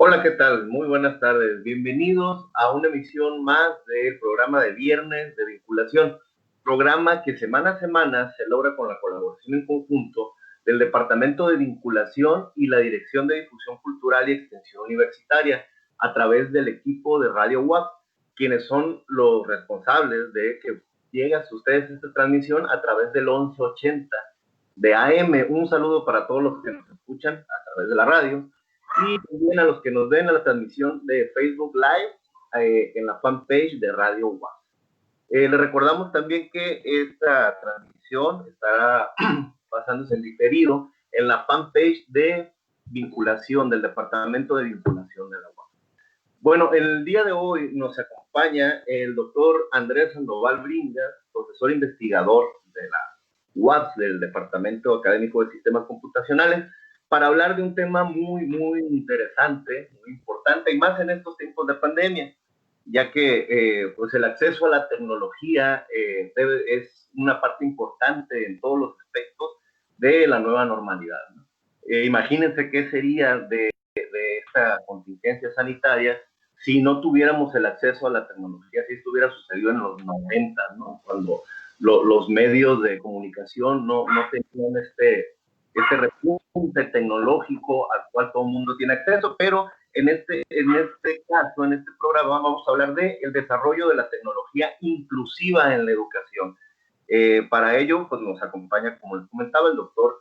Hola, ¿qué tal? Muy buenas tardes. Bienvenidos a una emisión más del programa de Viernes de Vinculación, programa que semana a semana se logra con la colaboración en conjunto del Departamento de Vinculación y la Dirección de Difusión Cultural y Extensión Universitaria a través del equipo de Radio UAP, quienes son los responsables de que llegue a ustedes esta transmisión a través del 1180 de AM. Un saludo para todos los que nos escuchan a través de la radio y también a los que nos ven a la transmisión de Facebook Live en la fanpage de Radio UAP. Les recordamos también que esta transmisión estará pasándose en diferido en la fanpage de vinculación del Departamento de Vinculación de la UAP. Bueno, el día de hoy nos acompaña el doctor Andrés Sandoval Bringas, profesor investigador de la UAP, del Departamento Académico de Sistemas Computacionales, para hablar de un tema muy interesante, muy importante, y más en estos tiempos de pandemia, ya que pues el acceso a la tecnología es una parte importante en todos los aspectos de la nueva normalidad, ¿no? Imagínense qué sería de esta contingencia sanitaria si no tuviéramos el acceso a la tecnología, si esto hubiera sucedido en los 90, ¿no? Cuando los medios de comunicación no tenían este repunte tecnológico al cual todo el mundo tiene acceso, pero en este caso, en este programa, vamos a hablar de el desarrollo de la tecnología inclusiva en la educación. Para ello, pues nos acompaña, como les comentaba, el doctor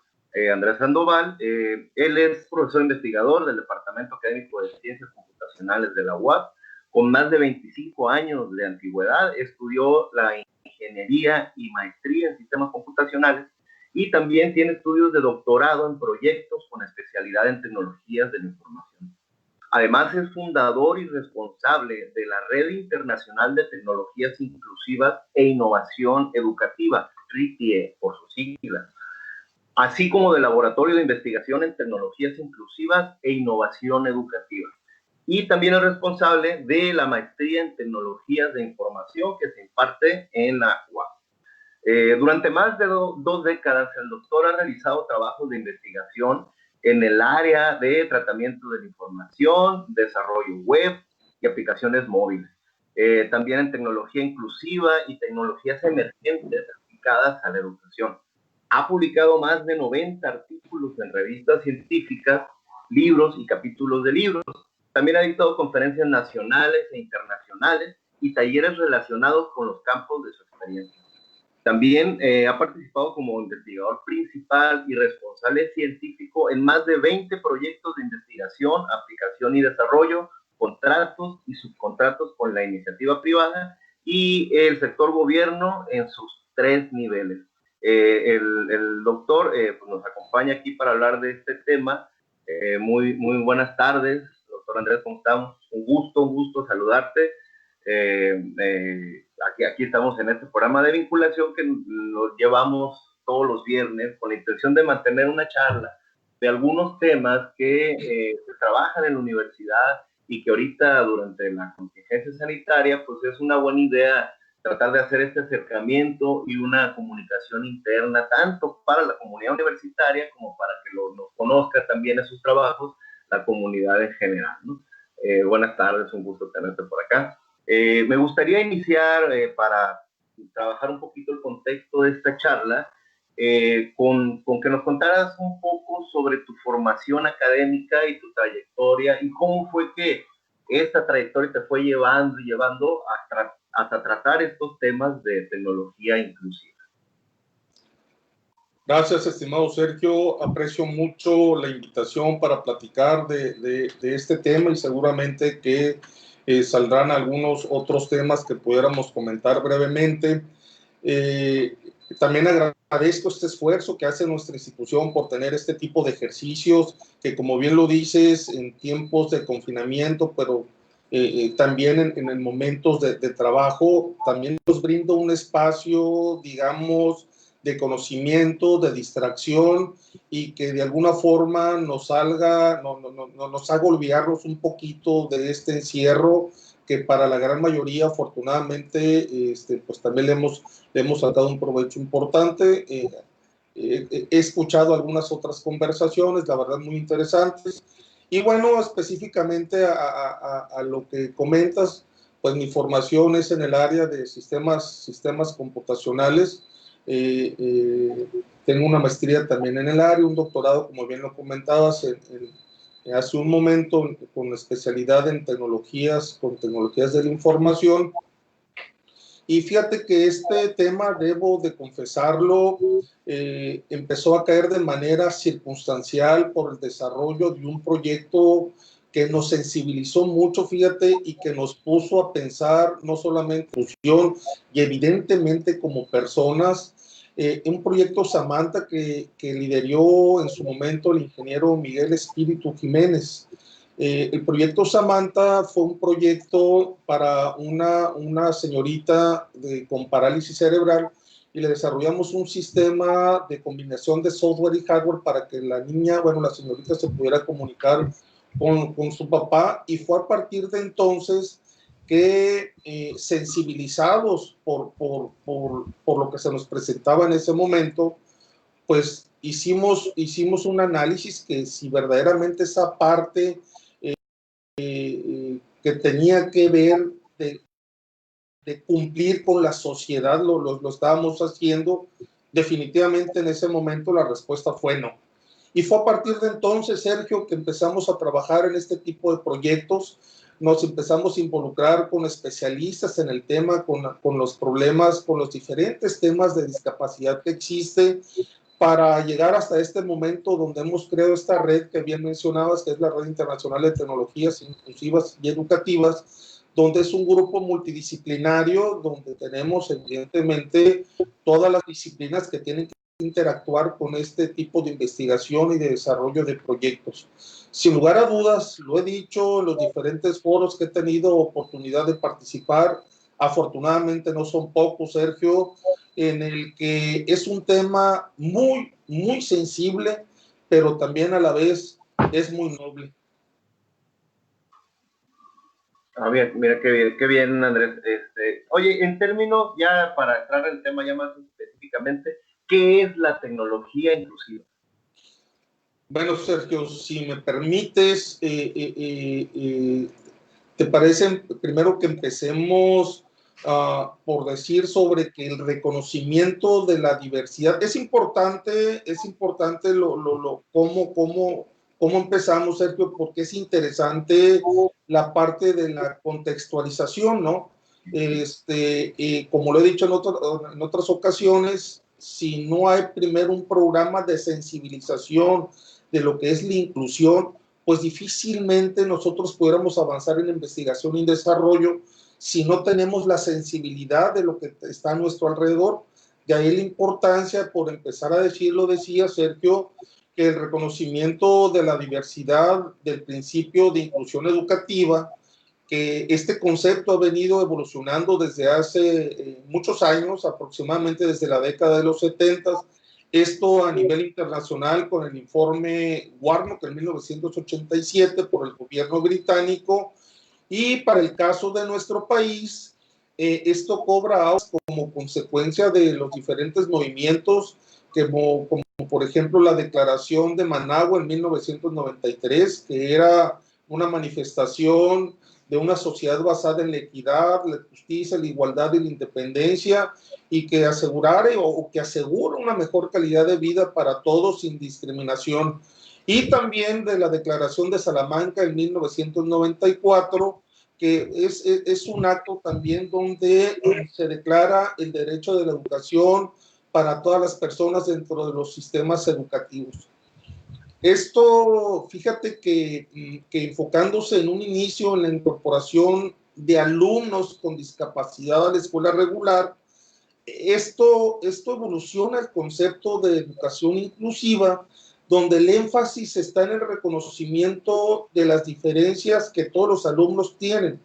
Andrés Sandoval. Él es profesor investigador del Departamento Académico de Ciencias Computacionales de la UAP, con más de 25 años de antigüedad. Estudió la ingeniería y maestría en sistemas computacionales y también tiene estudios de doctorado en proyectos con especialidad en tecnologías de la información. Además, es fundador y responsable de la Red Internacional de Tecnologías Inclusivas e Innovación Educativa, RITIE por sus siglas, así como del Laboratorio de Investigación en Tecnologías Inclusivas e Innovación Educativa. Y también es responsable de la maestría en Tecnologías de Información que se imparte en la UAP. Durante más de dos décadas, el doctor ha realizado trabajos de investigación en el área de tratamiento de la información, desarrollo web y aplicaciones móviles. También en tecnología inclusiva y tecnologías emergentes aplicadas a la educación. Ha publicado más de 90 artículos en revistas científicas, libros y capítulos de libros. También ha dictado conferencias nacionales e internacionales y talleres relacionados con los campos de su experiencia. También ha participado como investigador principal y responsable científico en más de 20 proyectos de investigación, aplicación y desarrollo, contratos y subcontratos con la iniciativa privada y el sector gobierno en sus 3 niveles. El doctor pues nos acompaña aquí para hablar de este tema. Muy buenas tardes, doctor Andrés, ¿cómo estamos? Un gusto saludarte. Aquí estamos en este programa de vinculación que lo llevamos todos los viernes con la intención de mantener una charla de algunos temas que se trabajan en la universidad y que ahorita durante la contingencia sanitaria pues es una buena idea tratar de hacer este acercamiento y una comunicación interna tanto para la comunidad universitaria como para que nos conozca también esos trabajos la comunidad en general, ¿no? Buenas tardes, un gusto tenerte por acá. Me gustaría iniciar para trabajar un poquito el contexto de esta charla con que nos contaras un poco sobre tu formación académica y tu trayectoria y cómo fue que esta trayectoria te fue llevando hasta tratar estos temas de tecnología inclusiva. Gracias, estimado Sergio. Aprecio mucho la invitación para platicar de este tema y seguramente que saldrán algunos otros temas que pudiéramos comentar brevemente. También agradezco este esfuerzo que hace nuestra institución por tener este tipo de ejercicios que, como bien lo dices, en tiempos de confinamiento, pero también en momentos de trabajo, también nos brinda un espacio, digamos, de conocimiento, de distracción y que de alguna forma nos haga olvidarnos un poquito de este encierro que para la gran mayoría afortunadamente pues también le hemos sacado un provecho importante. He escuchado algunas otras conversaciones, la verdad muy interesantes, Y bueno, específicamente a lo que comentas, pues mi formación es en el área de sistemas computacionales. Tengo una maestría también en el área, un doctorado, como bien lo comentabas, hace un momento, con especialidad en con tecnologías de la información. Y fíjate que este tema, debo de confesarlo, empezó a caer de manera circunstancial por el desarrollo de un proyecto que nos sensibilizó mucho, fíjate, y que nos puso a pensar no solamente en función y evidentemente como personas, un proyecto Samantha que lideró en su momento el ingeniero Miguel Espíritu Jiménez. El proyecto Samantha fue un proyecto para una señorita con parálisis cerebral, y le desarrollamos un sistema de combinación de software y hardware para que la niña, bueno, la señorita se pudiera comunicar con su papá, y fue a partir de entonces que sensibilizados por lo que se nos presentaba en ese momento, pues hicimos un análisis que si verdaderamente esa parte que tenía que ver de cumplir con la sociedad lo estábamos haciendo. Definitivamente en ese momento la respuesta fue no. Y fue a partir de entonces, Sergio, que empezamos a trabajar en este tipo de proyectos. Nos empezamos a involucrar con especialistas en el tema, con los problemas, con los diferentes temas de discapacidad que existe, para llegar hasta este momento donde hemos creado esta red que bien mencionabas, que es la Red Internacional de Tecnologías Inclusivas y Educativas, donde es un grupo multidisciplinario, donde tenemos evidentemente todas las disciplinas que tienen que interactuar con este tipo de investigación y de desarrollo de proyectos. Sin lugar a dudas, lo he dicho en los diferentes foros que he tenido oportunidad de participar, afortunadamente no son pocos, Sergio, en el que es un tema muy, muy sensible, pero también a la vez es muy noble. Bien, mira qué bien, Andrés. Oye, en términos, ya para entrar en el tema ya más específicamente, ¿qué es la tecnología inclusiva? Bueno, Sergio, si me permites, ¿te parece primero que empecemos por decir sobre que el reconocimiento de la diversidad es importante cómo empezamos, Sergio, porque es interesante la parte de la contextualización, ¿no? Como lo he dicho en otras ocasiones, si no hay primero un programa de sensibilización de lo que es la inclusión, pues difícilmente nosotros pudiéramos avanzar en investigación y desarrollo si no tenemos la sensibilidad de lo que está a nuestro alrededor. De ahí la importancia, por empezar a decirlo, decía Sergio, que el reconocimiento de la diversidad, del principio de inclusión educativa, que este concepto ha venido evolucionando desde hace muchos años, aproximadamente desde la década de los 70, esto a nivel internacional con el informe Warnock en 1987 por el gobierno británico, y para el caso de nuestro país, esto cobra como consecuencia de los diferentes movimientos, como por ejemplo la Declaración de Managua en 1993, que era una manifestación de una sociedad basada en la equidad, la justicia, la igualdad y la independencia, y que asegurara o que asegura una mejor calidad de vida para todos sin discriminación. Y también de la Declaración de Salamanca en 1994, que es un acto también donde se declara el derecho de la educación para todas las personas dentro de los sistemas educativos. Esto, fíjate que enfocándose en un inicio en la incorporación de alumnos con discapacidad a la escuela regular, esto evoluciona el concepto de educación inclusiva, donde el énfasis está en el reconocimiento de las diferencias que todos los alumnos tienen.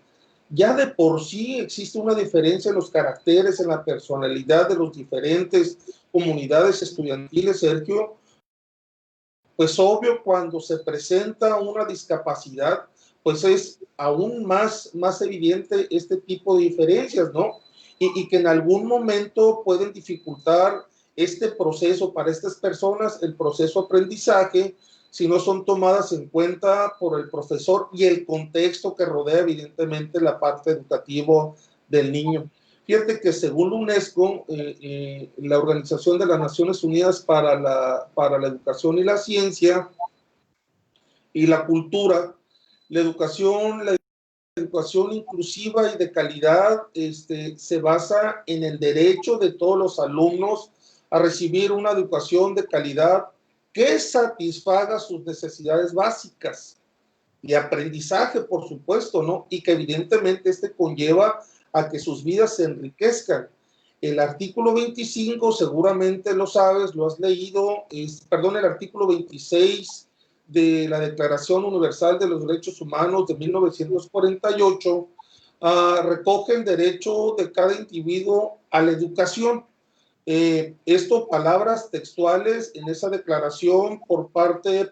Ya de por sí existe una diferencia en los caracteres, en la personalidad de los diferentes comunidades estudiantiles, Sergio. Pues obvio, cuando se presenta una discapacidad, pues es aún más evidente este tipo de diferencias, ¿no? Y que en algún momento pueden dificultar este proceso para estas personas, el proceso de aprendizaje, si no son tomadas en cuenta por el profesor y el contexto que rodea evidentemente la parte educativa del niño. Fíjate que según la UNESCO, la Organización de las Naciones Unidas para la Educación y la Ciencia y la Cultura, la educación inclusiva y de calidad se basa en el derecho de todos los alumnos a recibir una educación de calidad que satisfaga sus necesidades básicas y aprendizaje, por supuesto, ¿no? Y que evidentemente conlleva a que sus vidas se enriquezcan. El artículo 25, seguramente lo sabes, lo has leído, el artículo 26 de la Declaración Universal de los Derechos Humanos de 1948, recoge el derecho de cada individuo a la educación. Esto, palabras textuales en esa declaración por parte de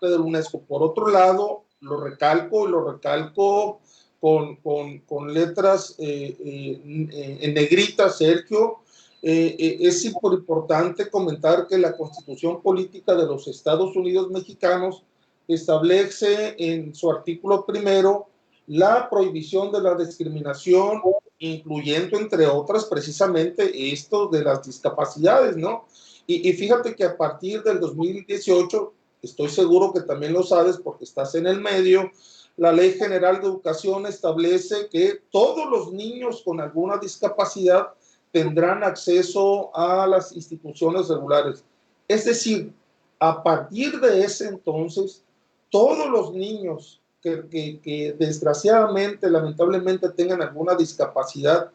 la UNESCO. Por otro lado, lo recalco con letras en negrita, Sergio. Es importante comentar que la Constitución Política de los Estados Unidos Mexicanos establece en su artículo primero la prohibición de la discriminación, incluyendo, entre otras, precisamente esto de las discapacidades, ¿no? Y fíjate que a partir del 2018, estoy seguro que también lo sabes porque estás en el medio, la Ley General de Educación establece que todos los niños con alguna discapacidad tendrán acceso a las instituciones regulares. Es decir, a partir de ese entonces, todos los niños que desgraciadamente, lamentablemente tengan alguna discapacidad,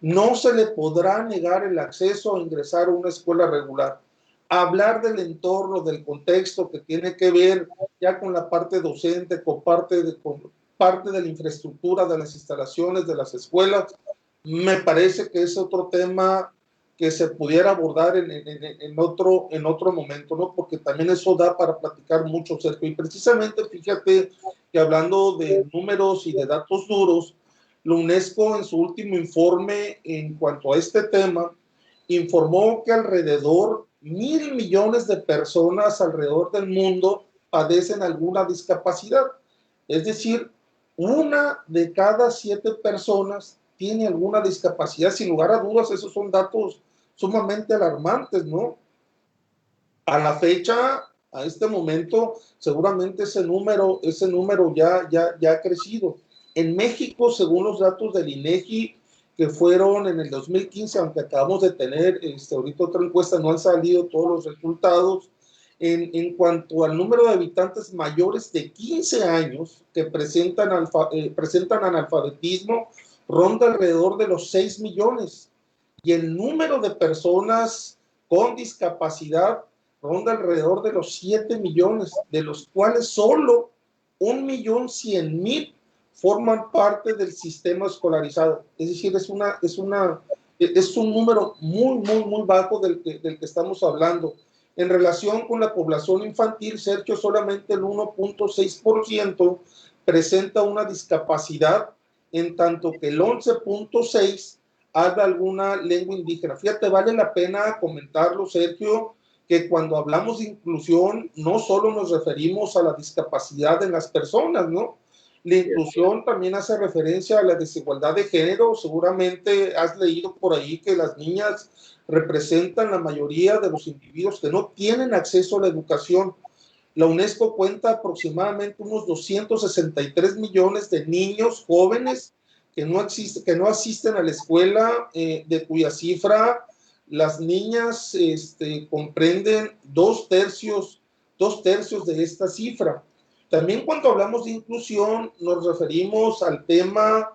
no se le podrá negar el acceso a ingresar a una escuela regular. Hablar del entorno, del contexto que tiene que ver ya con la parte docente, con parte de la infraestructura, de las instalaciones, de las escuelas, me parece que es otro tema que se pudiera abordar en otro momento, ¿no? Porque también eso da para platicar mucho, Sergio. Y precisamente, fíjate que hablando de números y de datos duros, la UNESCO en su último informe en cuanto a este tema, informó que alrededor 1.000 millones de personas alrededor del mundo padecen alguna discapacidad. Es decir, 1 de cada 7 personas tiene alguna discapacidad. Sin lugar a dudas, esos son datos sumamente alarmantes, ¿no? A la fecha, a este momento, seguramente ese número ya ha crecido. En México, según los datos del INEGI, que fueron en el 2015, aunque acabamos de tener ahorita otra encuesta, no han salido todos los resultados, en cuanto al número de habitantes mayores de 15 años que presentan analfabetismo, ronda alrededor de los 6 millones. Y el número de personas con discapacidad ronda alrededor de los 7 millones, de los cuales solo 1.100.000 forman parte del sistema escolarizado. Es decir, es un número muy bajo del que estamos hablando. En relación con la población infantil, Sergio, solamente el 1.6% presenta una discapacidad, en tanto que el 11.6% habla alguna lengua indígena. Fíjate, vale la pena comentarlo, Sergio, que cuando hablamos de inclusión no solo nos referimos a la discapacidad en las personas, ¿no? La inclusión también hace referencia a la desigualdad de género. Seguramente has leído por ahí que las niñas representan la mayoría de los individuos que no tienen acceso a la educación. La UNESCO cuenta aproximadamente unos 263 millones de niños jóvenes que no asisten a la escuela, de cuya cifra las niñas comprenden dos tercios de esta cifra. También cuando hablamos de inclusión nos referimos al tema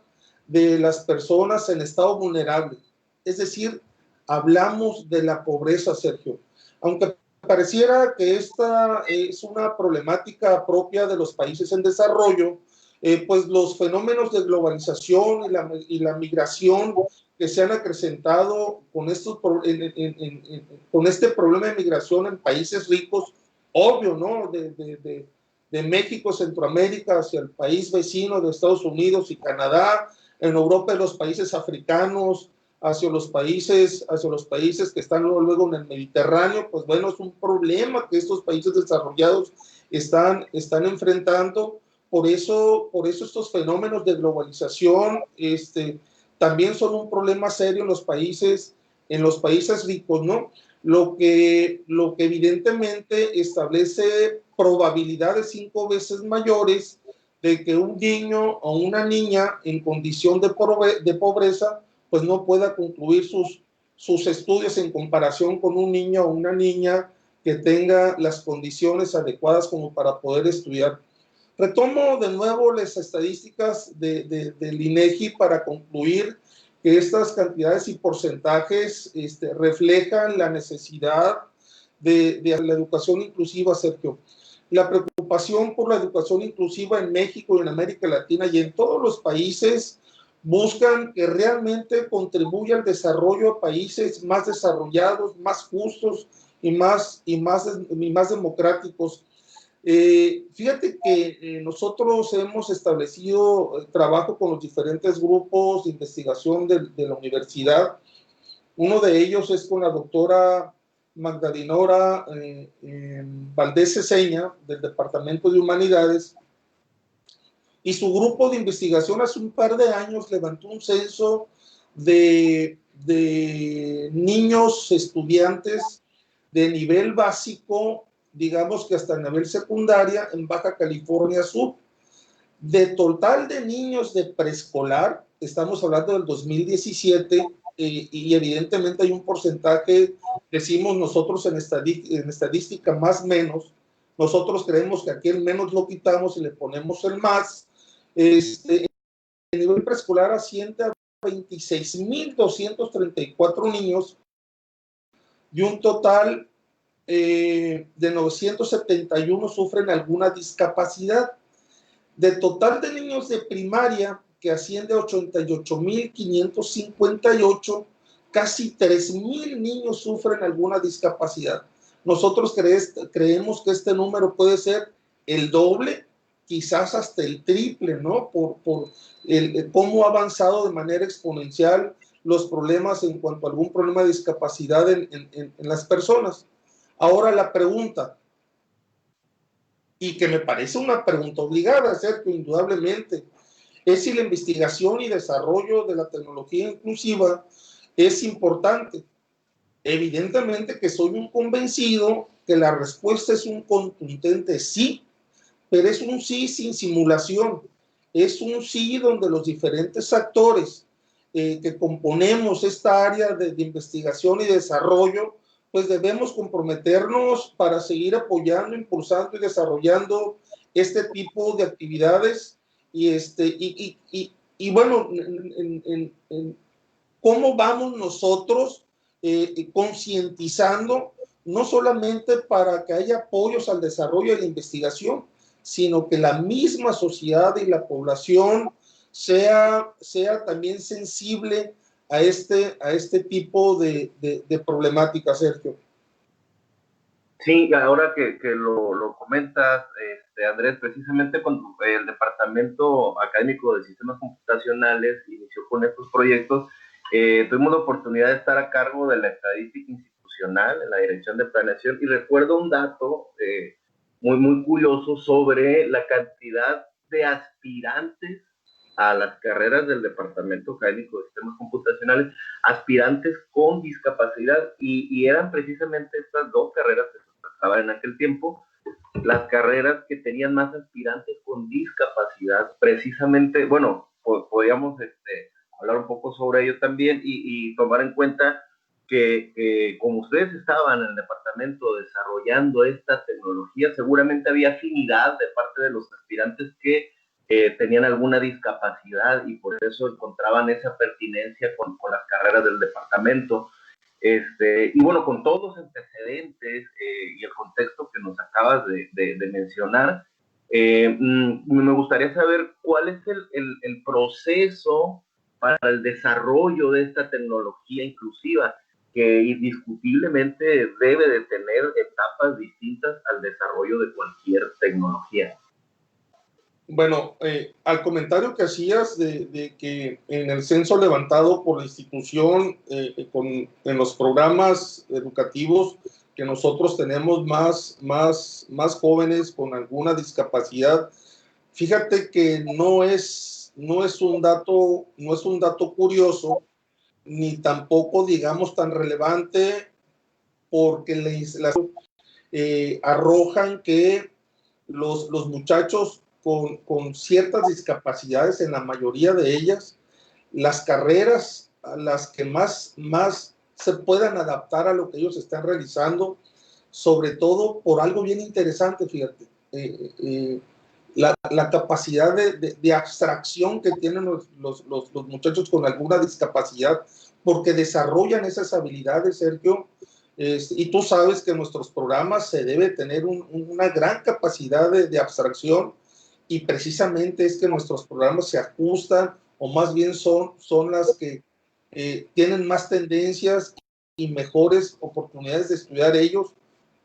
de las personas en estado vulnerable. Es decir, hablamos de la pobreza, Sergio. Aunque pareciera que esta es una problemática propia de los países en desarrollo, pues los fenómenos de globalización y la migración que se han acrecentado con este problema de migración en países ricos, obvio, ¿no? De México, Centroamérica, hacia el país vecino de Estados Unidos y Canadá, en Europa, en los países africanos, hacia los países que están luego en el Mediterráneo, pues bueno, es un problema que estos países desarrollados están enfrentando. Por eso estos fenómenos de globalización también son un problema serio en los países ricos, ¿no? Lo que evidentemente establece probabilidades 5 veces mayores de que un niño o una niña en condición de pobreza pues no pueda concluir sus estudios en comparación con un niño o una niña que tenga las condiciones adecuadas como para poder estudiar. Retomo de nuevo las estadísticas del INEGI para concluir que estas cantidades y porcentajes reflejan la necesidad de la educación inclusiva, Sergio. La preocupación por la educación inclusiva en México y en América Latina y en todos los países buscan que realmente contribuya al desarrollo de países más desarrollados, más justos y más democráticos. Fíjate que nosotros hemos establecido trabajo con los diferentes grupos de investigación de la universidad. Uno de ellos es con la doctora Magdalinora Valdés Ceseña, del Departamento de Humanidades, y su grupo de investigación hace un par de años levantó un censo de niños estudiantes de nivel básico, digamos que hasta el nivel secundaria, en Baja California Sur. De total de niños de preescolar, estamos hablando del 2017, y evidentemente hay un porcentaje, decimos nosotros en estadística más o menos, nosotros creemos que aquí el menos lo quitamos y le ponemos el más. El nivel preescolar asciende a 26.234 niños y un total de 971 sufren alguna discapacidad. De total de niños de primaria, que asciende a 88.558, casi 3.000 niños sufren alguna discapacidad. Nosotros creemos que este número puede ser el doble, quizás hasta el triple, ¿no? Por cómo ha avanzado de manera exponencial los problemas en cuanto a algún problema de discapacidad en las personas. Ahora la pregunta, y que me parece una pregunta obligada, Sergio, indudablemente, es si la investigación y desarrollo de la tecnología inclusiva es importante. Evidentemente que soy un convencido que la respuesta es un contundente sí, pero es un sí sin simulación. Es un sí donde los diferentes actores que componemos esta área de investigación y desarrollo, pues debemos comprometernos para seguir apoyando, impulsando y desarrollando este tipo de actividades y bueno, cómo vamos nosotros concientizando, no solamente para que haya apoyos al desarrollo de la investigación, sino que la misma sociedad y la población sea también sensible a este tipo de problemática, Sergio. Sí, ahora que lo comentas, Andrés, precisamente cuando el Departamento Académico de Sistemas Computacionales inició con estos proyectos, tuvimos la oportunidad de estar a cargo de la estadística institucional en la Dirección de Planeación y recuerdo un dato muy curioso sobre la cantidad de aspirantes a las carreras del Departamento Académico de Sistemas Computacionales, aspirantes con discapacidad, y eran precisamente estas dos carreras que se trataban en aquel tiempo, las carreras que tenían más aspirantes con discapacidad, precisamente, bueno, podríamos hablar un poco sobre ello también y tomar en cuenta que como ustedes estaban en el departamento desarrollando esta tecnología, seguramente había afinidad de parte de los aspirantes que tenían alguna discapacidad y por eso encontraban esa pertinencia con las carreras del departamento. Y bueno, con todos los antecedentes y el contexto que nos acabas de mencionar, me gustaría saber cuál es el proceso para el desarrollo de esta tecnología inclusiva, que indiscutiblemente debe de tener etapas distintas al desarrollo de cualquier tecnología. Bueno, al comentario que hacías de que en el censo levantado por la institución, en los programas educativos que nosotros tenemos más jóvenes con alguna discapacidad, fíjate que no es un dato curioso, ni tampoco, digamos, tan relevante, porque arrojan que los muchachos con ciertas discapacidades, en la mayoría de ellas, las carreras a las que más se puedan adaptar a lo que ellos están realizando, sobre todo por algo bien interesante, fíjate, la capacidad de abstracción que tienen los muchachos con alguna discapacidad, porque desarrollan esas habilidades, Sergio. Y tú sabes que en nuestros programas se debe tener una gran capacidad de abstracción, y precisamente es que nuestros programas se ajustan, o más bien son las que tienen más tendencias y mejores oportunidades de estudiar ellos,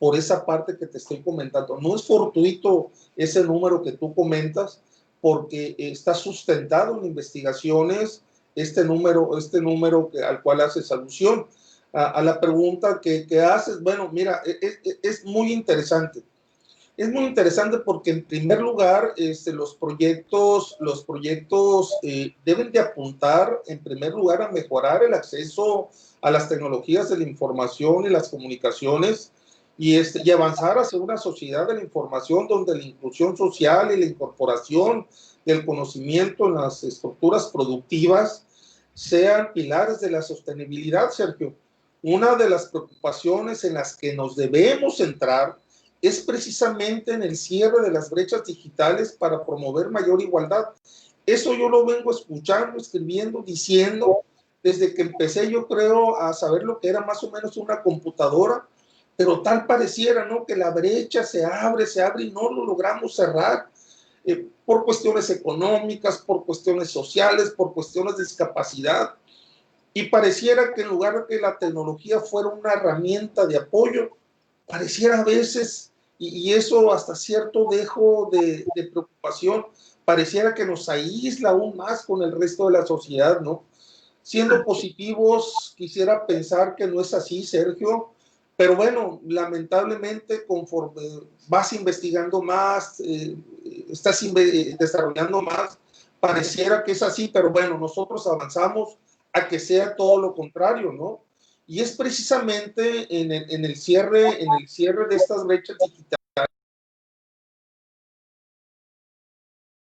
por esa parte que te estoy comentando. No es fortuito ese número que tú comentas, porque está sustentado en investigaciones este número al cual haces alusión. A la pregunta que haces, bueno, mira, es muy interesante. Es muy interesante porque, en primer lugar, los proyectos deben de apuntar, en primer lugar, a mejorar el acceso a las tecnologías de la información y las comunicaciones, y avanzar hacia una sociedad de la información donde la inclusión social y la incorporación del conocimiento en las estructuras productivas sean pilares de la sostenibilidad, Sergio. Una de las preocupaciones en las que nos debemos centrar es precisamente en el cierre de las brechas digitales para promover mayor igualdad. Eso yo lo vengo escuchando, escribiendo, diciendo, desde que empecé, yo creo, a saber lo que era más o menos una computadora, pero tal pareciera, ¿no?, que la brecha se abre y no lo logramos cerrar, por cuestiones económicas, por cuestiones sociales, por cuestiones de discapacidad. Y pareciera que, en lugar de que la tecnología fuera una herramienta de apoyo, pareciera a veces, y eso hasta cierto dejo de preocupación, pareciera que nos aísla aún más con el resto de la sociedad, ¿no? Siendo positivos, quisiera pensar que no es así, Sergio, pero bueno, lamentablemente, conforme vas investigando más, estás desarrollando más, pareciera que es así, pero bueno, nosotros avanzamos a que sea todo lo contrario, ¿no? Y es precisamente en el cierre de estas brechas digitales,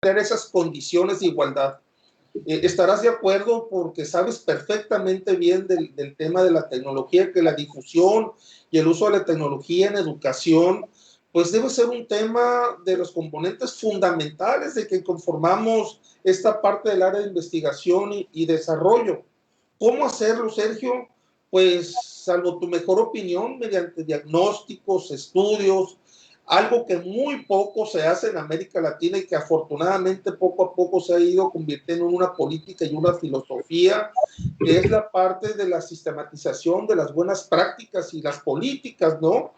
esas condiciones de igualdad. Estarás de acuerdo, porque sabes perfectamente bien del tema de la tecnología, que la difusión y el uso de la tecnología en educación, pues debe ser un tema de los componentes fundamentales de que conformamos esta parte del área de investigación y desarrollo. ¿Cómo hacerlo, Sergio? Pues, salvo tu mejor opinión, mediante diagnósticos, estudios, algo que muy poco se hace en América Latina y que afortunadamente poco a poco se ha ido convirtiendo en una política y una filosofía, que es la parte de la sistematización de las buenas prácticas y las políticas, ¿no?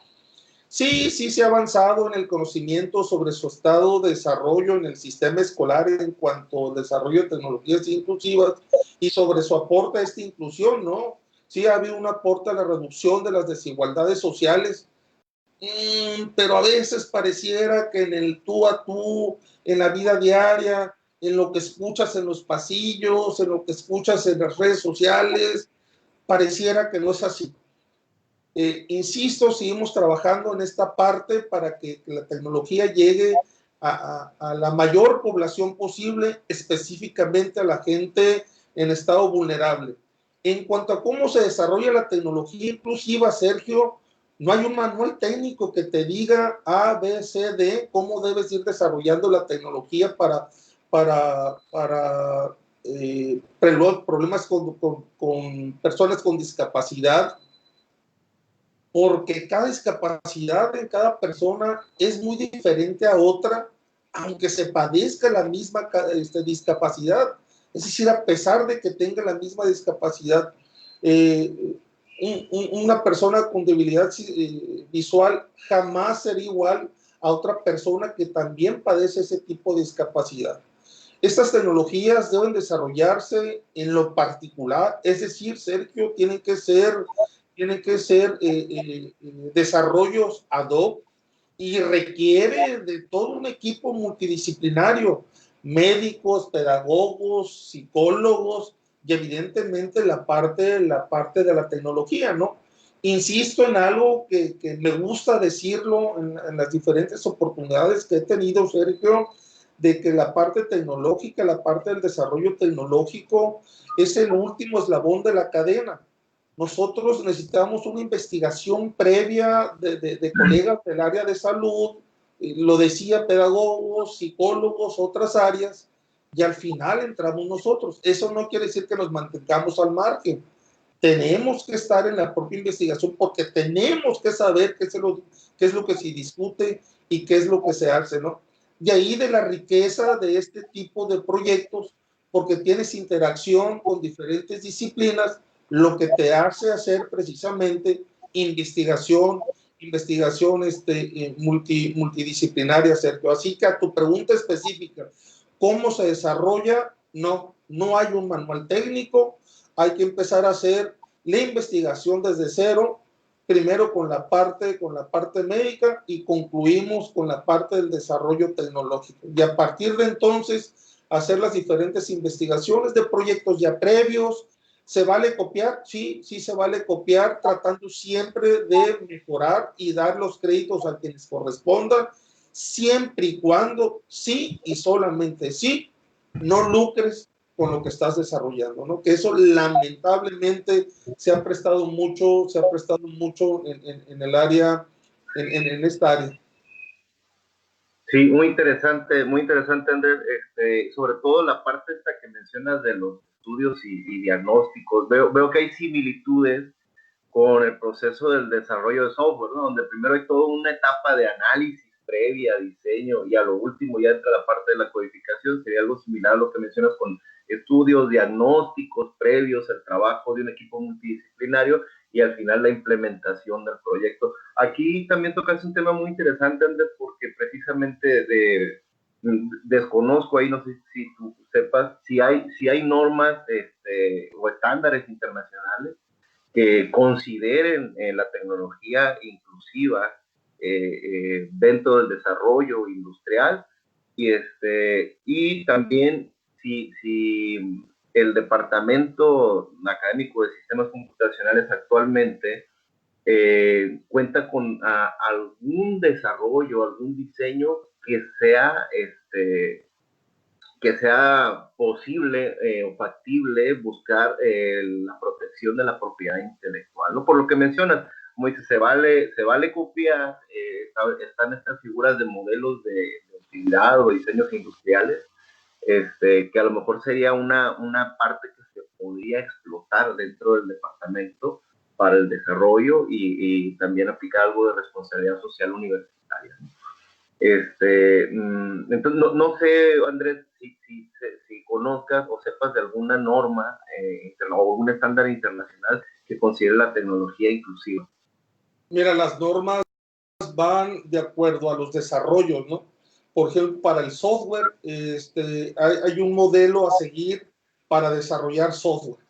Sí, sí se ha avanzado en el conocimiento sobre su estado de desarrollo en el sistema escolar en cuanto al desarrollo de tecnologías inclusivas y sobre su aporte a esta inclusión, ¿no? Sí ha habido un aporte a la reducción de las desigualdades sociales, pero a veces pareciera que en el tú a tú, en la vida diaria, en lo que escuchas en los pasillos, en lo que escuchas en las redes sociales, pareciera que no es así. Insisto, seguimos trabajando en esta parte para que la tecnología llegue a la mayor población posible, específicamente a la gente en estado vulnerable. En cuanto a cómo se desarrolla la tecnología inclusiva, Sergio, no hay un manual técnico que te diga A, B, C, D, cómo debes ir desarrollando la tecnología para problemas con personas con discapacidad, porque cada discapacidad en cada persona es muy diferente a otra, aunque se padezca la misma discapacidad. Es decir, a pesar de que tenga la misma discapacidad, eh, una persona con debilidad visual jamás será igual a otra persona que también padece ese tipo de discapacidad. Estas tecnologías deben desarrollarse en lo particular, es decir, Sergio, tienen que ser desarrollos ad hoc y requiere de todo un equipo multidisciplinario, médicos, pedagogos, psicólogos y evidentemente la parte de la tecnología, ¿no? Insisto en algo que me gusta decirlo en las diferentes oportunidades que he tenido, Sergio, de que la parte tecnológica, la parte del desarrollo tecnológico es el último eslabón de la cadena. Nosotros necesitamos una investigación previa de colegas del área de salud, lo decía, pedagogos, psicólogos, otras áreas, y al final entramos nosotros. Eso no quiere decir que nos mantengamos al margen. Tenemos que estar en la propia investigación porque tenemos que saber qué es lo que se discute y qué es lo que se hace, ¿no? De ahí de la riqueza de este tipo de proyectos, porque tienes interacción con diferentes disciplinas, lo que te hace hacer precisamente investigación multidisciplinaria, Sergio. Así que a tu pregunta específica, ¿cómo se desarrolla? No hay un manual técnico, hay que empezar a hacer la investigación desde cero, primero con la parte médica y concluimos con la parte del desarrollo tecnológico. Y a partir de entonces, hacer las diferentes investigaciones de proyectos ya previos. ¿Se vale copiar? Sí, sí se vale copiar, tratando siempre de mejorar y dar los créditos a quienes correspondan, siempre y cuando sí y solamente sí, no lucres con lo que estás desarrollando, ¿no? Que eso lamentablemente se ha prestado mucho en el área, en esta área. Sí, muy interesante, Andrés. Sobre todo la parte esta que mencionas de los estudios y diagnósticos. Veo que hay similitudes con el proceso del desarrollo de software, ¿no? Donde primero hay toda una etapa de análisis previa, diseño, y a lo último ya entra la parte de la codificación. Sería algo similar a lo que mencionas con estudios, diagnósticos previos, el trabajo de un equipo multidisciplinario y al final la implementación del proyecto. Aquí también tocas un tema muy interesante, Andrés, porque precisamente desconozco ahí, no sé si tú sepas, si hay normas o estándares internacionales que consideren la tecnología inclusiva dentro del desarrollo industrial y también si el Departamento Académico de Sistemas Computacionales actualmente cuenta con algún desarrollo, algún diseño que sea posible o factible buscar la protección de la propiedad intelectual, ¿no? Por lo que mencionas, como dices, se vale copiar, están estas figuras de modelos de utilidad o diseños industriales, que a lo mejor sería una parte que se podría explotar dentro del departamento para el desarrollo y también aplicar algo de responsabilidad social universitaria, ¿no? Entonces, no sé, Andrés, si conozcas o sepas de alguna norma o algún estándar internacional que considere la tecnología inclusiva. Mira, las normas van de acuerdo a los desarrollos, ¿no? Por ejemplo, para el software, hay un modelo a seguir para desarrollar software.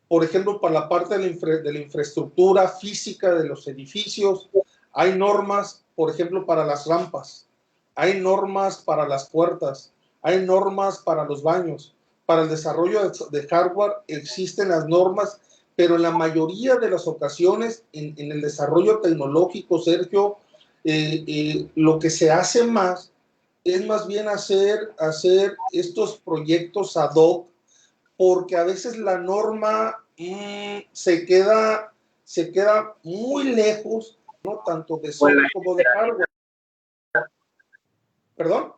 Por ejemplo, para la parte de la infraestructura física de los edificios, hay normas, por ejemplo, para las rampas, hay normas para las puertas, hay normas para los baños. Para el desarrollo de hardware existen las normas, pero en la mayoría de las ocasiones, en el desarrollo tecnológico, Sergio, lo que se hace más es más bien hacer estos proyectos ad hoc, porque a veces la norma se queda muy lejos, ¿no? Tanto de software como de hardware. ¿Perdón?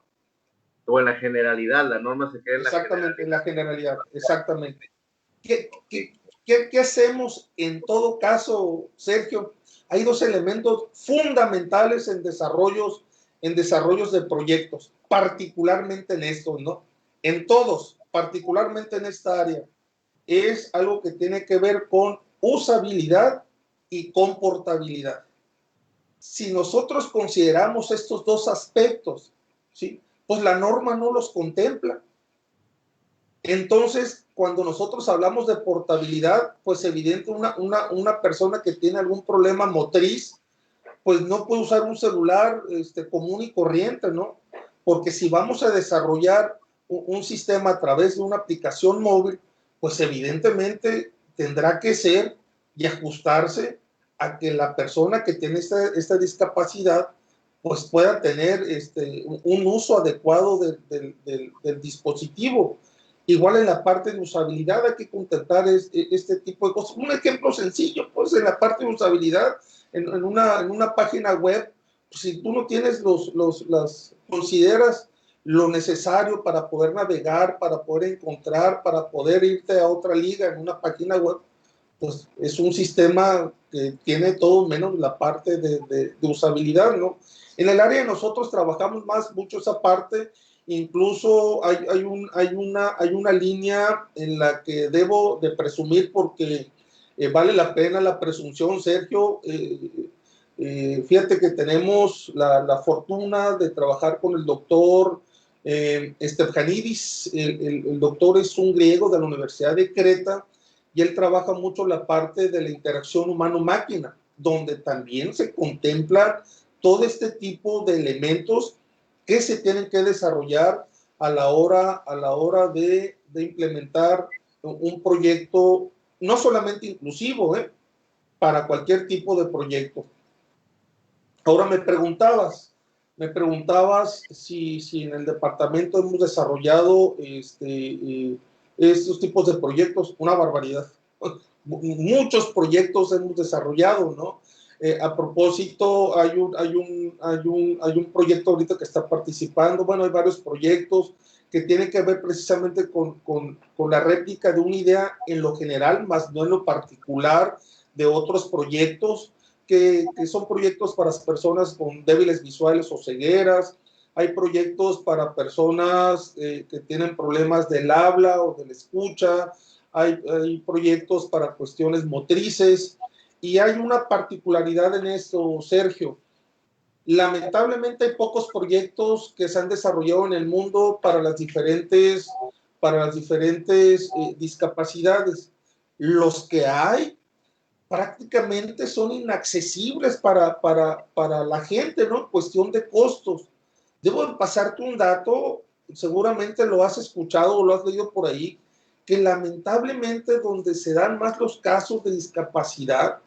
O en la generalidad, la norma se queda en exactamente, en la generalidad, exactamente. ¿Qué hacemos en todo caso, Sergio? Hay dos elementos fundamentales en desarrollos de proyectos, particularmente en estos, ¿no? En todos, particularmente en esta área. Es algo que tiene que ver con usabilidad y comportabilidad. si nosotros consideramos estos dos aspectos, ¿sí? Pues la norma no los contempla. Entonces, cuando nosotros hablamos de portabilidad, pues evidente una persona que tiene algún problema motriz, pues no puede usar un celular común y corriente, ¿no? Porque si vamos a desarrollar un sistema a través de una aplicación móvil, pues evidentemente tendrá que ser y ajustarse a que la persona que tiene esta discapacidad pues pueda tener un uso adecuado del dispositivo. Igual en la parte de usabilidad hay que contemplar este tipo de cosas. Un ejemplo sencillo, pues en la parte de usabilidad, en una página web, pues, si tú no tienes consideras lo necesario para poder navegar, para poder encontrar, para poder irte a otra liga en una página web, pues es un sistema que tiene todo menos la parte de usabilidad, ¿no? En el área de nosotros trabajamos mucho esa parte. Incluso hay una línea en la que debo de presumir porque vale la pena la presunción, Sergio. Fíjate que tenemos la fortuna de trabajar con el doctor Stephanidis. El doctor es un griego de la Universidad de Creta y él trabaja mucho la parte de la interacción humano-máquina, donde también se contempla todo este tipo de elementos que se tienen que desarrollar a la hora de implementar un proyecto no solamente inclusivo, para cualquier tipo de proyecto. Ahora me preguntabas si en el departamento hemos desarrollado estos tipos de proyectos. Una barbaridad. Muchos proyectos hemos desarrollado, ¿no? A propósito, hay un proyecto ahorita que está participando, bueno, hay varios proyectos que tienen que ver precisamente con la réplica de una idea en lo general, más no en lo particular de otros proyectos, que son proyectos para personas con débiles visuales o cegueras. Hay proyectos para personas que tienen problemas del habla o de la escucha. Hay proyectos para cuestiones motrices. Y hay una particularidad en esto, Sergio. Lamentablemente hay pocos proyectos que se han desarrollado en el mundo para las diferentes discapacidades. Los que hay prácticamente son inaccesibles para la gente, ¿no? Cuestión de costos. Debo pasarte un dato, seguramente lo has escuchado o lo has leído por ahí, que lamentablemente donde se dan más los casos de discapacidad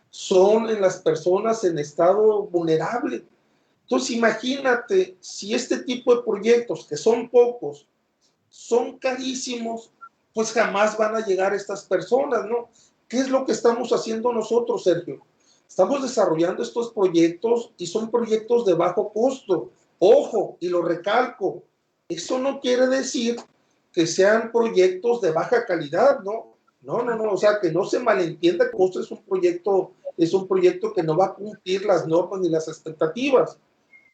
son en las personas en estado vulnerable. Entonces imagínate, si este tipo de proyectos, que son pocos, son carísimos, pues jamás van a llegar estas personas, ¿no? ¿Qué es lo que estamos haciendo nosotros, Sergio? Estamos desarrollando estos proyectos y son proyectos de bajo costo. Ojo, y lo recalco, eso no quiere decir que sean proyectos de baja calidad, ¿no? No, o sea, que no se malentienda que esto es un proyecto que no va a cumplir las normas ni las expectativas.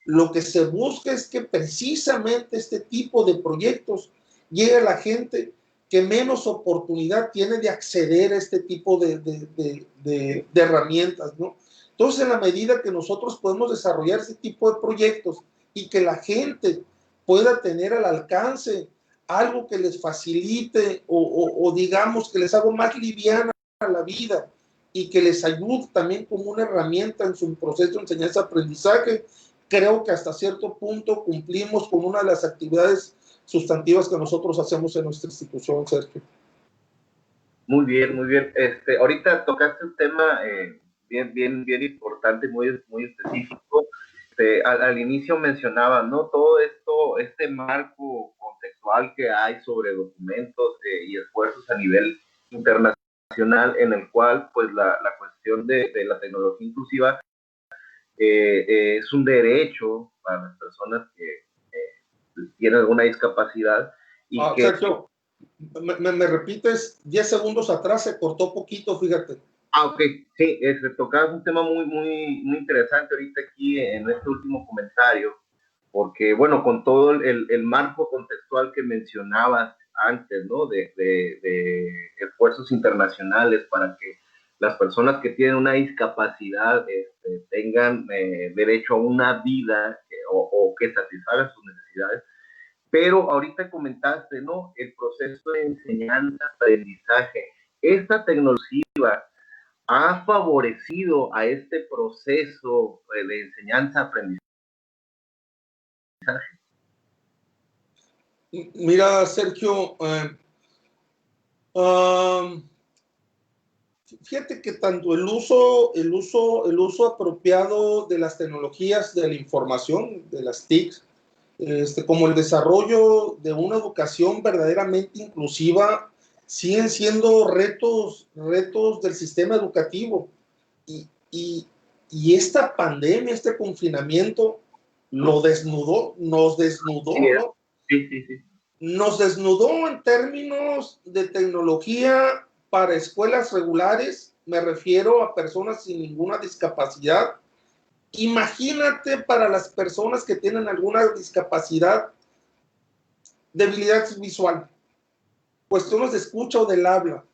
Lo que se busca es que precisamente este tipo de proyectos llegue a la gente que menos oportunidad tiene de acceder a este tipo de herramientas, ¿no? Entonces, en la medida que nosotros podemos desarrollar este tipo de proyectos y que la gente pueda tener al alcance algo que les facilite o digamos que les haga más liviana la vida y que les ayude también como una herramienta en su proceso de enseñanza-aprendizaje, creo que hasta cierto punto cumplimos con una de las actividades sustantivas que nosotros hacemos en nuestra institución, Sergio. Muy bien, muy bien. Ahorita tocaste un tema bien importante, muy específico. Al inicio mencionaba, ¿no? Todo esto, este marco contextual que hay sobre documentos y esfuerzos a nivel internacional en el cual, pues, la cuestión de la tecnología inclusiva es un derecho para las personas que tienen alguna discapacidad y que... Sergio, me repites, 10 segundos atrás se cortó poquito, fíjate. Ok, sí, tocabas un tema muy interesante ahorita aquí en este último comentario, porque bueno, con todo el marco contextual que mencionabas antes, ¿no? De esfuerzos internacionales para que las personas que tienen una discapacidad tengan derecho a una vida o que satisfaga sus necesidades. Pero ahorita comentaste, ¿no? El proceso de enseñanza-aprendizaje. Esta tecnología ha favorecido a este proceso de enseñanza-aprendizaje. Mira, Sergio, fíjate que tanto el uso apropiado de las tecnologías de la información, de las TIC, como el desarrollo de una educación verdaderamente inclusiva, siguen siendo retos del sistema educativo. Y esta pandemia, este confinamiento, nos desnudó, ¿no? Sí, sí, sí. Nos desnudó en términos de tecnología para escuelas regulares, me refiero a personas sin ninguna discapacidad. Imagínate para las personas que tienen alguna discapacidad, debilidad visual, cuestiones de escucha o del habla,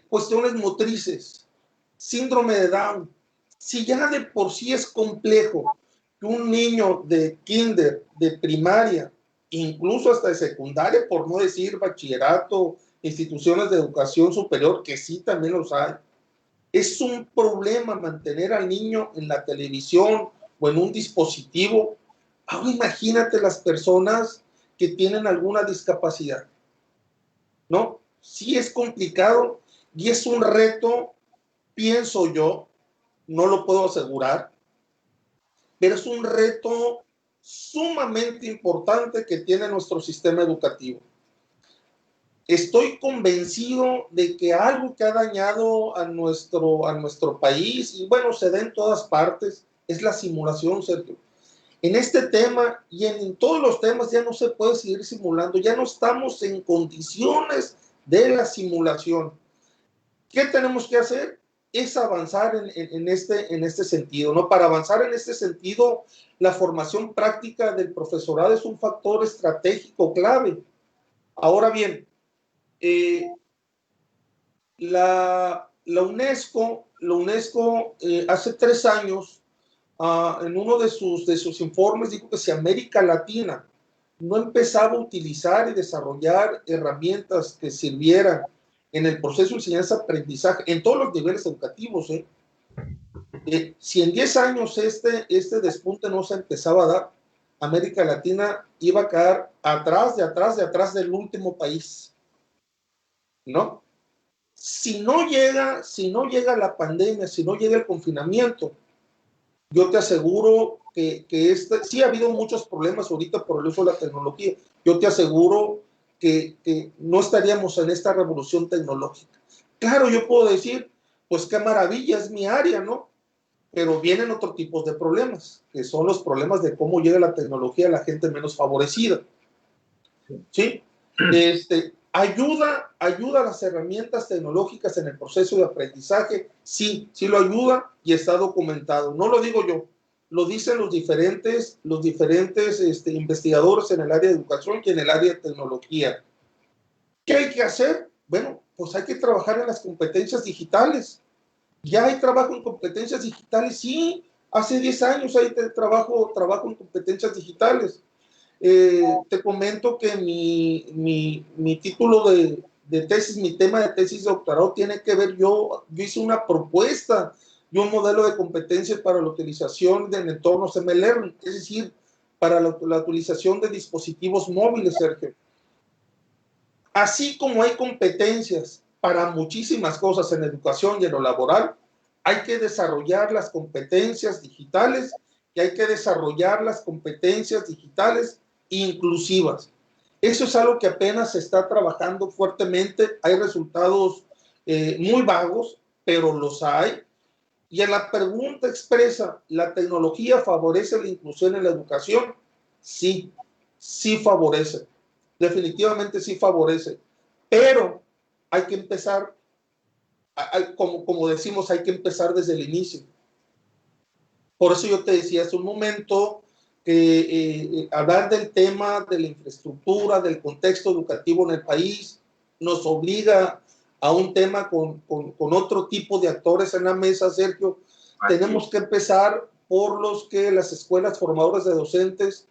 cuestiones motrices, síndrome de Down. Si ya de por sí es complejo que un niño de kinder, de primaria, incluso hasta de secundaria, por no decir bachillerato, instituciones de educación superior, que sí también los hay, es un problema mantener al niño en la televisión o en un dispositivo. Ahora imagínate las personas que tienen alguna discapacidad, ¿no? Sí es complicado y es un reto, pienso yo, no lo puedo asegurar, pero es un reto sumamente importante que tiene nuestro sistema educativo. Estoy convencido de que algo que ha dañado a nuestro país, y bueno, se da en todas partes, es la simulación, Sergio. En este tema y en todos los temas ya no se puede seguir simulando, ya no estamos en condiciones de la simulación. ¿Qué tenemos que hacer? Es avanzar en este sentido, ¿no? Para avanzar en este sentido, la formación práctica del profesorado es un factor estratégico clave. Ahora bien, la UNESCO hace 3 años, en uno de sus informes, dijo que si América Latina no empezaba a utilizar y desarrollar herramientas que sirvieran en el proceso de enseñanza-aprendizaje, en todos los niveles educativos, si en 10 años este despunte no se empezaba a dar, América Latina iba a quedar atrás del último país, ¿no? Si no llega la pandemia, si no llega el confinamiento, yo te aseguro que sí ha habido muchos problemas ahorita por el uso de la tecnología. Yo te aseguro que no estaríamos en esta revolución tecnológica. Claro, yo puedo decir, pues qué maravilla, es mi área, ¿no? Pero vienen otros tipos de problemas, que son los problemas de cómo llega la tecnología a la gente menos favorecida. ¿Sí? ¿Ayuda a las herramientas tecnológicas en el proceso de aprendizaje? Sí, sí lo ayuda y está documentado. No lo digo yo, lo dicen los diferentes investigadores en el área de educación y en el área de tecnología. ¿Qué hay que hacer? Bueno, pues hay que trabajar en las competencias digitales. ¿Ya hay trabajo en competencias digitales? Sí, hace 10 años hay trabajo en competencias digitales. Te comento que mi título de tesis, mi tema de tesis de doctorado tiene que ver, yo hice una propuesta y un modelo de competencias para la utilización de entornos MLearning, es decir, para la utilización de dispositivos móviles, Sergio. Así como hay competencias para muchísimas cosas en educación y en lo laboral, hay que desarrollar las competencias digitales y hay que desarrollar las competencias digitales inclusivas. Eso es algo que apenas se está trabajando fuertemente. Hay resultados muy vagos, pero los hay. Y en la pregunta expresa, ¿la tecnología favorece la inclusión en la educación? Sí, sí favorece. Definitivamente sí favorece. Pero hay que empezar, como decimos, hay que empezar desde el inicio. Por eso yo te decía hace un momento que hablar del tema de la infraestructura, del contexto educativo en el país, nos obliga a un tema con otro tipo de actores en la mesa, Sergio, tenemos que empezar por los que las escuelas formadoras de docentes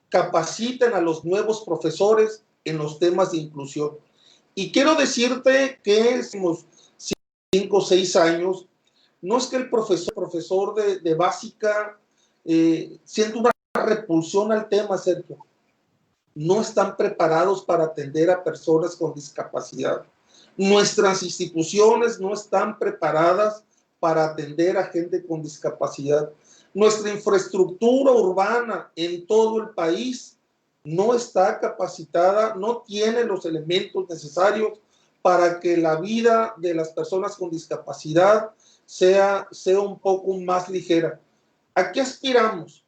capaciten a los nuevos profesores en los temas de inclusión. Y quiero decirte que en 5 o 6 años, no es que el profesor de básica sienta una repulsión al tema, Sergio. No están preparados para atender a personas con discapacidad. Nuestras instituciones no están preparadas para atender a gente con discapacidad. Nuestra infraestructura urbana en todo el país no está capacitada, no tiene los elementos necesarios para que la vida de las personas con discapacidad sea un poco más ligera. ¿A qué aspiramos?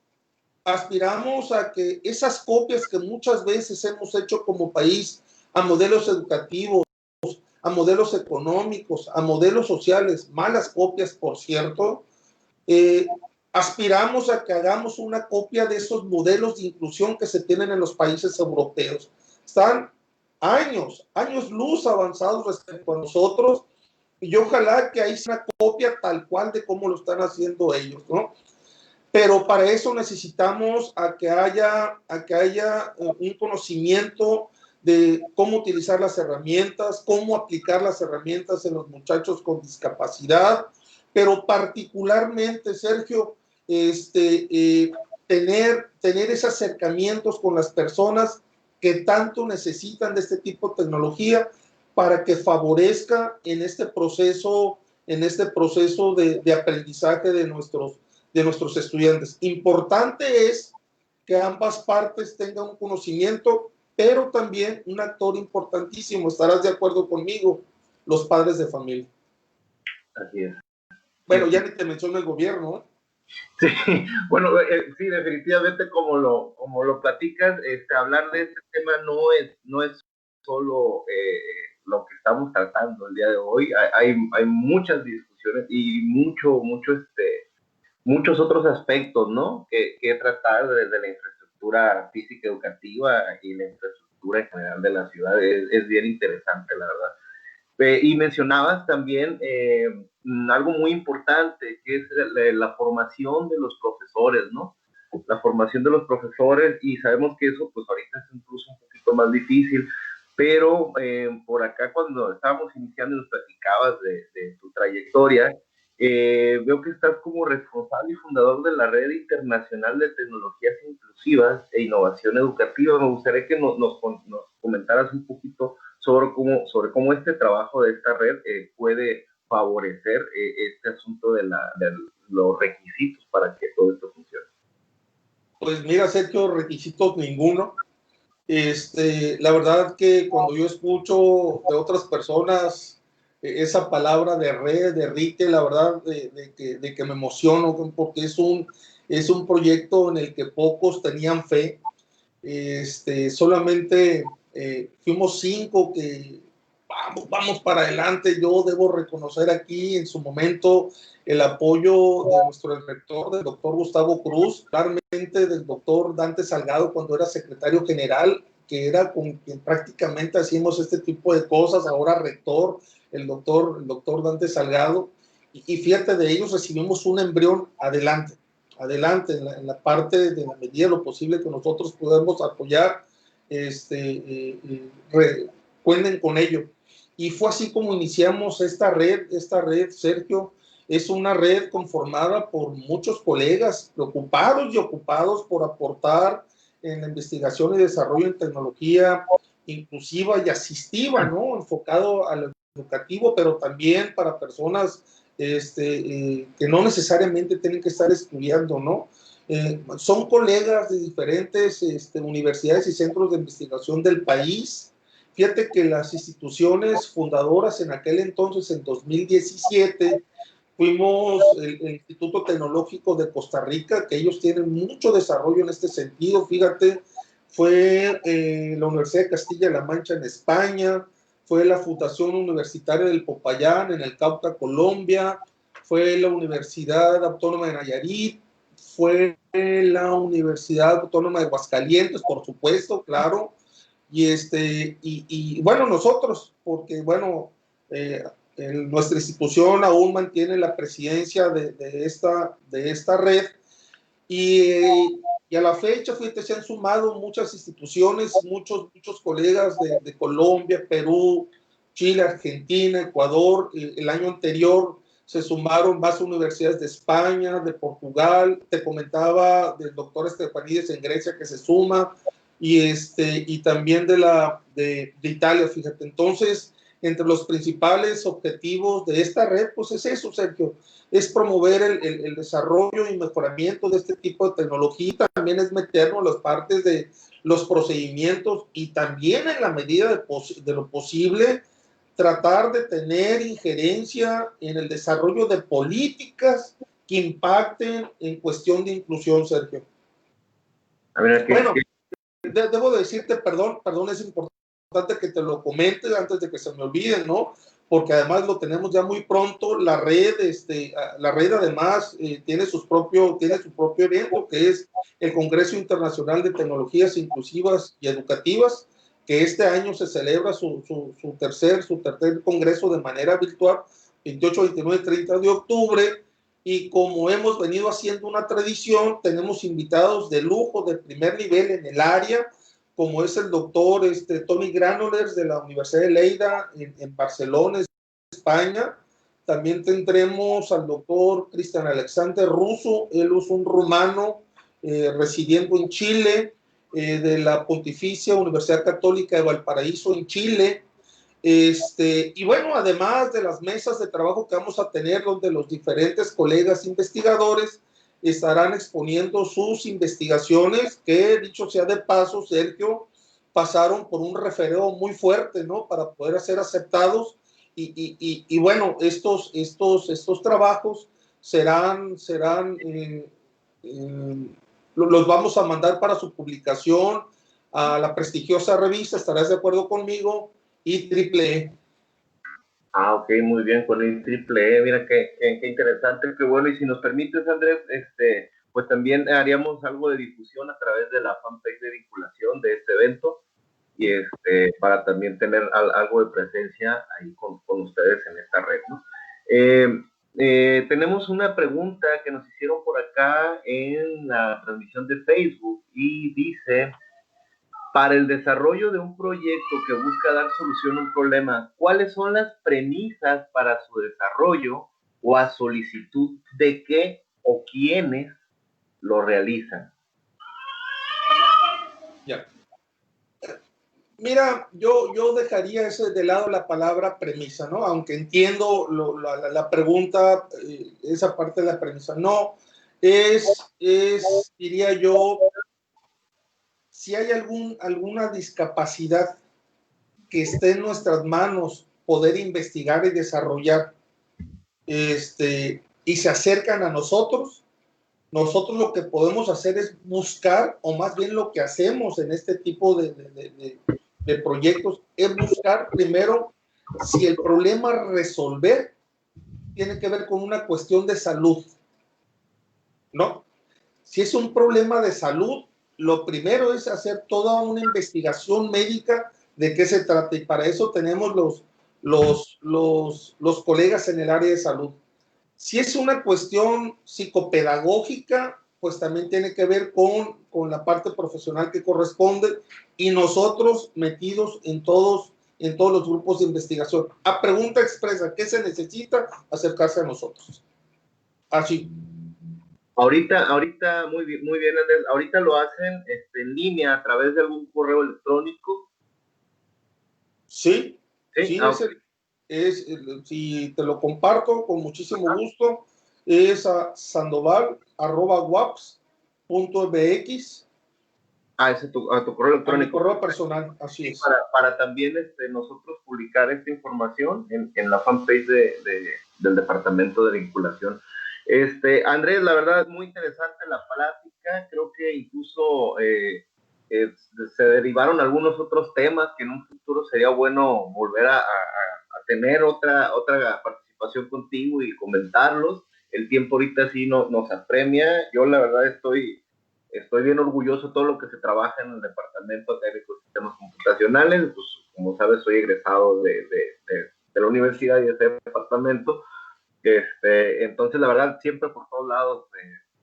Aspiramos a que esas copias que muchas veces hemos hecho como país a modelos educativos, a modelos económicos, a modelos sociales, malas copias, por cierto, aspiramos a que hagamos una copia de esos modelos de inclusión que se tienen en los países europeos. Están años luz avanzados respecto a nosotros, y ojalá que ahí sea una copia tal cual de cómo lo están haciendo ellos, ¿no? Pero para eso necesitamos a que haya un conocimiento de cómo utilizar las herramientas, cómo aplicar las herramientas en los muchachos con discapacidad, pero particularmente, Sergio, tener esos acercamientos con las personas que tanto necesitan de este tipo de tecnología para que favorezca en este proceso de aprendizaje de nuestros estudiantes. Importante es que ambas partes tengan un conocimiento, pero también un actor importantísimo, estarás de acuerdo conmigo, los padres de familia. Así es. Bueno, ya ni te menciono el gobierno, ¿eh? Sí, bueno, sí, definitivamente como lo platicas, hablar de este tema no es solo lo que estamos tratando el día de hoy. Hay muchas discusiones y muchos otros aspectos, ¿no? Que tratar desde la infraestructura física educativa y la infraestructura en general de la ciudad. Es bien interesante, la verdad. Y mencionabas también algo muy importante, que es la formación de los profesores, ¿no? La formación de los profesores, y sabemos que eso pues ahorita es incluso un poquito más difícil, pero por acá cuando estábamos iniciando nos platicabas de tu trayectoria, veo que estás como responsable y fundador de la Red Internacional de Tecnologías Inclusivas e Innovación Educativa. Me gustaría que nos comentaras un poquito sobre cómo este trabajo de esta red puede favorecer este asunto de los requisitos para que todo esto funcione. Pues mira, Sergio, requisitos ninguno. La verdad que cuando yo escucho de otras personas esa palabra de red, de RITE, la verdad de que me emociono porque es un proyecto en el que pocos tenían fe. Solamente fuimos 5 que vamos para adelante. Yo debo reconocer aquí en su momento el apoyo de nuestro rector, del doctor Gustavo Cruz, claramente del doctor Dante Salgado cuando era secretario general, que era con quien prácticamente hacíamos este tipo de cosas, ahora rector, el doctor Dante Salgado, y fíjate, de ellos recibimos un embrión adelante en la parte de la medida de lo posible que nosotros podemos apoyar, cuenten con ello. Y fue así como iniciamos esta red, Sergio. Es una red conformada por muchos colegas preocupados y ocupados por aportar en la investigación y desarrollo en tecnología inclusiva y asistiva, ¿no? Enfocado a lo educativo, pero también para personas que no necesariamente tienen que estar estudiando, ¿no? Son colegas de diferentes universidades y centros de investigación del país. Fíjate que las instituciones fundadoras en aquel entonces, en 2017, fuimos el Instituto Tecnológico de Costa Rica, que ellos tienen mucho desarrollo en este sentido. Fíjate, fue la Universidad de Castilla-La Mancha en España, fue la Fundación Universitaria del Popayán en el Cauca, Colombia, fue la Universidad Autónoma de Nayarit, fue la Universidad Autónoma de Aguascalientes, por supuesto, claro, y bueno, nosotros, porque bueno, nuestra institución aún mantiene la presidencia de esta red y a la fecha, fíjate, se han sumado muchas instituciones, muchos colegas de Colombia, Perú, Chile, Argentina, Ecuador. El año anterior se sumaron más universidades de España, de Portugal. Te comentaba del doctor Estefanides en Grecia que se suma y también de Italia, fíjate. Entonces, entre los principales objetivos de esta red, pues es eso, Sergio, es promover el desarrollo y mejoramiento de este tipo de tecnología, también es meternos en las partes de los procedimientos y también en la medida de lo posible tratar de tener injerencia en el desarrollo de políticas que impacten en cuestión de inclusión, Sergio. A ver, bueno, debo decirte, perdón, es importante que te lo comente antes de que se me olvide, ¿no? Porque además lo tenemos ya muy pronto. La red además tiene su propio evento, que es el Congreso Internacional de Tecnologías Inclusivas y Educativas, que este año se celebra su tercer congreso de manera virtual, 28, 29 y 30 de octubre. Y como hemos venido haciendo una tradición, tenemos invitados de lujo, de primer nivel en el área, como es el doctor Tony Granollers de la Universidad de Lleida en Barcelona, España. También tendremos al doctor Cristian Alexander Russo, él es un rumano residiendo en Chile, de la Pontificia Universidad Católica de Valparaíso en Chile. Y bueno, además de las mesas de trabajo que vamos a tener, donde los diferentes colegas investigadores estarán exponiendo sus investigaciones, que dicho sea de paso, Sergio, pasaron por un referendo muy fuerte, ¿no? Para poder ser aceptados. Y bueno, estos trabajos los vamos a mandar para su publicación a la prestigiosa revista, estarás de acuerdo conmigo, IEEE. Ok, muy bien, con IEEE, mira qué interesante, qué bueno. Y si nos permites, Andrés, pues también haríamos algo de difusión a través de la fanpage de vinculación de este evento y para también tener algo de presencia ahí con ustedes en esta red, ¿no? Tenemos una pregunta que nos hicieron por acá en la transmisión de Facebook y dice: para el desarrollo de un proyecto que busca dar solución a un problema, ¿cuáles son las premisas para su desarrollo o a solicitud de qué o quiénes lo realizan? Ya. Mira, yo dejaría de lado la palabra premisa, ¿no? Aunque entiendo la pregunta, esa parte de la premisa. No, diría yo, si hay alguna discapacidad que esté en nuestras manos poder investigar y desarrollar, y se acercan a nosotros lo que podemos hacer es buscar, o más bien lo que hacemos en este tipo de proyectos, es buscar primero si el problema a resolver tiene que ver con una cuestión de salud, ¿no? Si es un problema de salud, lo primero es hacer toda una investigación médica de qué se trata, y para eso tenemos los colegas en el área de salud. Si es una cuestión psicopedagógica, pues también tiene que ver con la parte profesional que corresponde, y nosotros metidos en todos los grupos de investigación. A pregunta expresa, ¿qué se necesita? Acercarse a nosotros. Así. Ahorita, muy bien, Andrés. Ahorita lo hacen en línea a través de algún correo electrónico. Sí, Sí, si te lo comparto con muchísimo gusto, es a sandoval@waps.mx. ese a tu correo electrónico. A mi correo personal, así es. Para también nosotros publicar esta información en la fanpage del Departamento de Vinculación. Andrés, la verdad, muy interesante la plática. Creo que incluso se derivaron algunos otros temas que en un futuro sería bueno volver a tener otra participación contigo y comentarlos. El tiempo ahorita sí nos apremia. Yo la verdad estoy bien orgulloso de todo lo que se trabaja en el Departamento Académico de Sistemas Computacionales. Pues, como sabes, soy egresado de de la universidad y de ese departamento. Entonces, la verdad, siempre por todos lados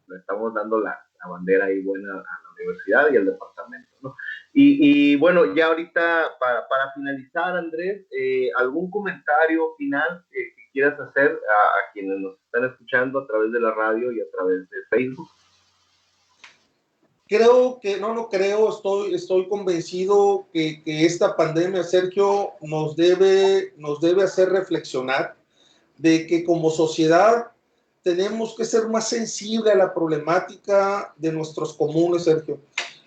le estamos dando la bandera ahí buena a la universidad y al departamento, ¿no? Y bueno, ya ahorita, para finalizar, Andrés, ¿algún comentario final que quieras hacer a quienes nos están escuchando a través de la radio y a través de Facebook? Creo que, no creo, estoy convencido que esta pandemia, Sergio, nos debe hacer reflexionar de que como sociedad tenemos que ser más sensibles a la problemática de nuestros comunes, Sergio.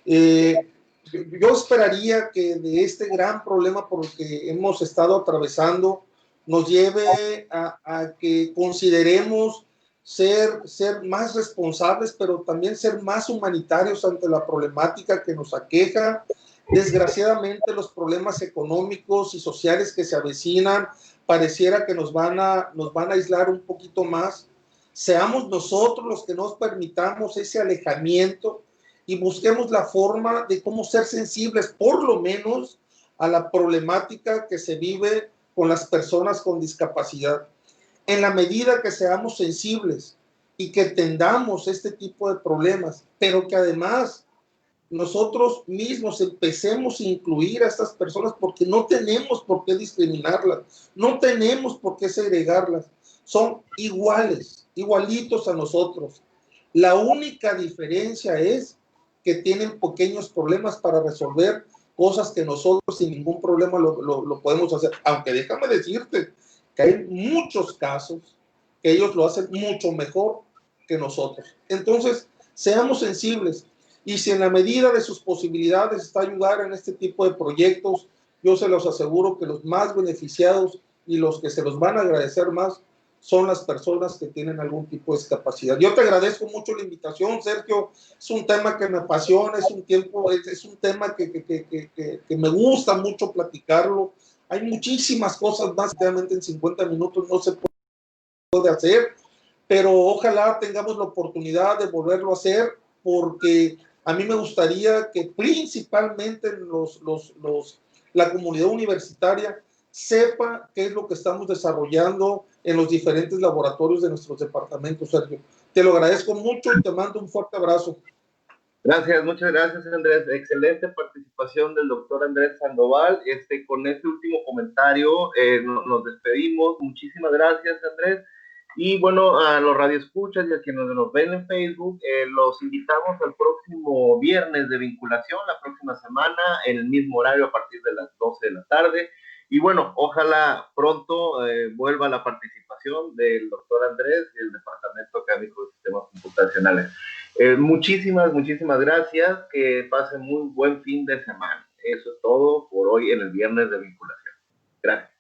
Yo esperaría que de este gran problema por el que hemos estado atravesando nos lleve a que consideremos ser más responsables, pero también ser más humanitarios ante la problemática que nos aqueja. Desgraciadamente, los problemas económicos y sociales que se avecinan pareciera que nos van a aislar un poquito más. Seamos nosotros los que nos permitamos ese alejamiento y busquemos la forma de cómo ser sensibles, por lo menos, a la problemática que se vive con las personas con discapacidad. En la medida que seamos sensibles y que tendamos este tipo de problemas, pero que además nosotros mismos empecemos a incluir a estas personas, porque no tenemos por qué discriminarlas, no tenemos por qué segregarlas, son iguales, igualitos a nosotros. La única diferencia es que tienen pequeños problemas para resolver cosas que nosotros sin ningún problema lo podemos hacer, aunque déjame decirte que hay muchos casos que ellos lo hacen mucho mejor que nosotros. Entonces, seamos sensibles. Y si en la medida de sus posibilidades está ayudar en este tipo de proyectos, yo se los aseguro que los más beneficiados y los que se los van a agradecer más son las personas que tienen algún tipo de discapacidad. Yo te agradezco mucho la invitación, Sergio. Es un tema que me apasiona, es un tema que me gusta mucho platicarlo. Hay muchísimas cosas más, realmente en 50 minutos no se puede hacer, pero ojalá tengamos la oportunidad de volverlo a hacer, porque a mí me gustaría que principalmente la comunidad universitaria sepa qué es lo que estamos desarrollando en los diferentes laboratorios de nuestros departamentos, Sergio. Te lo agradezco mucho y te mando un fuerte abrazo. Gracias, muchas gracias, Andrés. Excelente participación del doctor Andrés Sandoval. Con este último comentario nos despedimos. Muchísimas gracias, Andrés. Y bueno, a los radioescuchas y a quienes nos ven en Facebook, los invitamos al próximo viernes de vinculación, la próxima semana, en el mismo horario a partir de las 12 de la tarde. Y bueno, ojalá pronto vuelva la participación del doctor Andrés y el Departamento Académico de Sistemas Computacionales. Muchísimas gracias. Que pasen muy buen fin de semana. Eso es todo por hoy en el viernes de vinculación. Gracias.